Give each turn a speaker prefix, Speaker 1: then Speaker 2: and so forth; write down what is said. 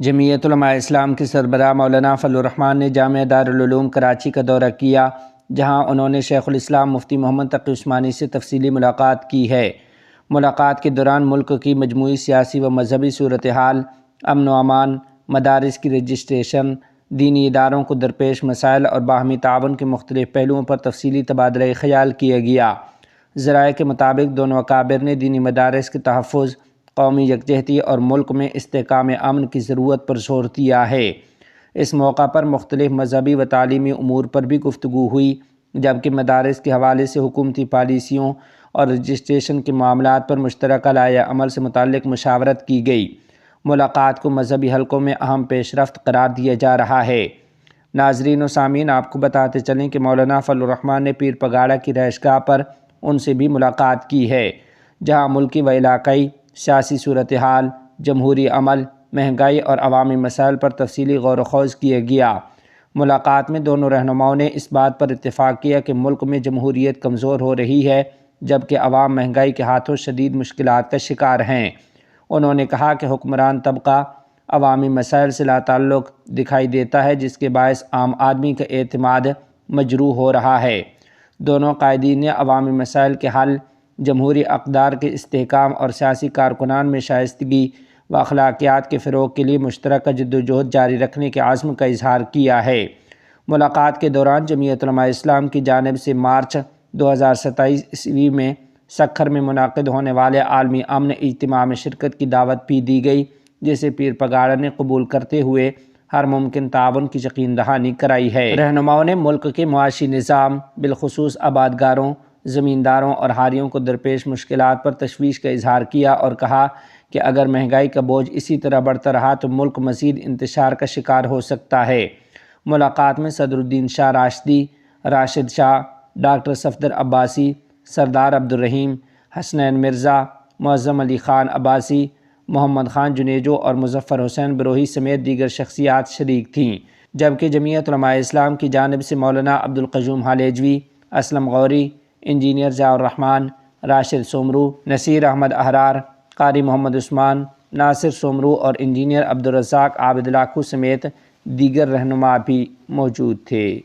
Speaker 1: جمعیت علماء اسلام کے سربراہ مولانا فضل الرحمان نے جامعہ دارالعلوم کراچی کا دورہ کیا، جہاں انہوں نے شیخ الاسلام مفتی محمد تقی عثمانی سے تفصیلی ملاقات کی ہے۔ ملاقات کے دوران ملک کی مجموعی سیاسی و مذہبی صورتحال، امن و امان، مدارس کی رجسٹریشن، دینی اداروں کو درپیش مسائل اور باہمی تعاون کے مختلف پہلوؤں پر تفصیلی تبادلہ خیال کیا گیا۔ ذرائع کے مطابق دونوں اکابر نے دینی مدارس کے تحفظ، قومی یکجہتی اور ملک میں استحکام امن کی ضرورت پر زور دیا ہے۔ اس موقع پر مختلف مذہبی و تعلیمی امور پر بھی گفتگو ہوئی، جبکہ مدارس کے حوالے سے حکومتی پالیسیوں اور رجسٹریشن کے معاملات پر مشترکہ لائحہ عمل سے متعلق مشاورت کی گئی۔ ملاقات کو مذہبی حلقوں میں اہم پیش رفت قرار دیا جا رہا ہے۔ ناظرین و سامعین، آپ کو بتاتے چلیں کہ مولانا فضل الرحمان نے پیر پگاڑا کی رہائشگاہ پر ان سے بھی ملاقات کی ہے، جہاں ملکی و علاقائی سیاسی صورتحال، جمہوری عمل، مہنگائی اور عوامی مسائل پر تفصیلی غور و خوض کیا گیا۔ ملاقات میں دونوں رہنماؤں نے اس بات پر اتفاق کیا کہ ملک میں جمہوریت کمزور ہو رہی ہے، جبکہ عوام مہنگائی کے ہاتھوں شدید مشکلات کا شکار ہیں۔ انہوں نے کہا کہ حکمران طبقہ عوامی مسائل سے لا تعلق دکھائی دیتا ہے، جس کے باعث عام آدمی کا اعتماد مجروح ہو رہا ہے۔ دونوں قائدین نے عوامی مسائل کے حل، جمہوری اقدار کے استحکام اور سیاسی کارکنان میں شائستگی و اخلاقیات کے فروغ کے لیے مشترکہ جدوجہد جاری رکھنے کے عزم کا اظہار کیا ہے۔ ملاقات کے دوران جمعیت علماء اسلام کی جانب سے مارچ 2027 میں سکھر میں منعقد ہونے والے عالمی امن اجتماع میں شرکت کی دعوت بھی دی گئی، جسے پیر پگاڑا نے قبول کرتے ہوئے ہر ممکن تعاون کی یقین دہانی کرائی ہے۔ رہنماؤں نے ملک کے معاشی نظام، بالخصوص آبادکاروں، زمینداروں اور حاریوں کو درپیش مشکلات پر تشویش کا اظہار کیا اور کہا کہ اگر مہنگائی کا بوجھ اسی طرح بڑھتا رہا تو ملک مزید انتشار کا شکار ہو سکتا ہے۔ ملاقات میں صدر الدین شاہ راشدی، راشد شاہ، ڈاکٹر صفدر عباسی، سردار عبدالرحیم، حسنین مرزا، معظم علی خان عباسی، محمد خان جنیجو اور مظفر حسین بروہی سمیت دیگر شخصیات شریک تھیں، جبکہ جمعیت علماء اسلام کی جانب سے مولانا عبدالقیوم ہالیجوی، اسلم غوری، انجینئر ضیاء الرحمان، راشد سومرو، نصیر احمد احرار، قاری محمد عثمان، ناصر سومرو اور انجینئر عبدالرزاق عابد لاکھو سمیت دیگر رہنما بھی موجود تھے۔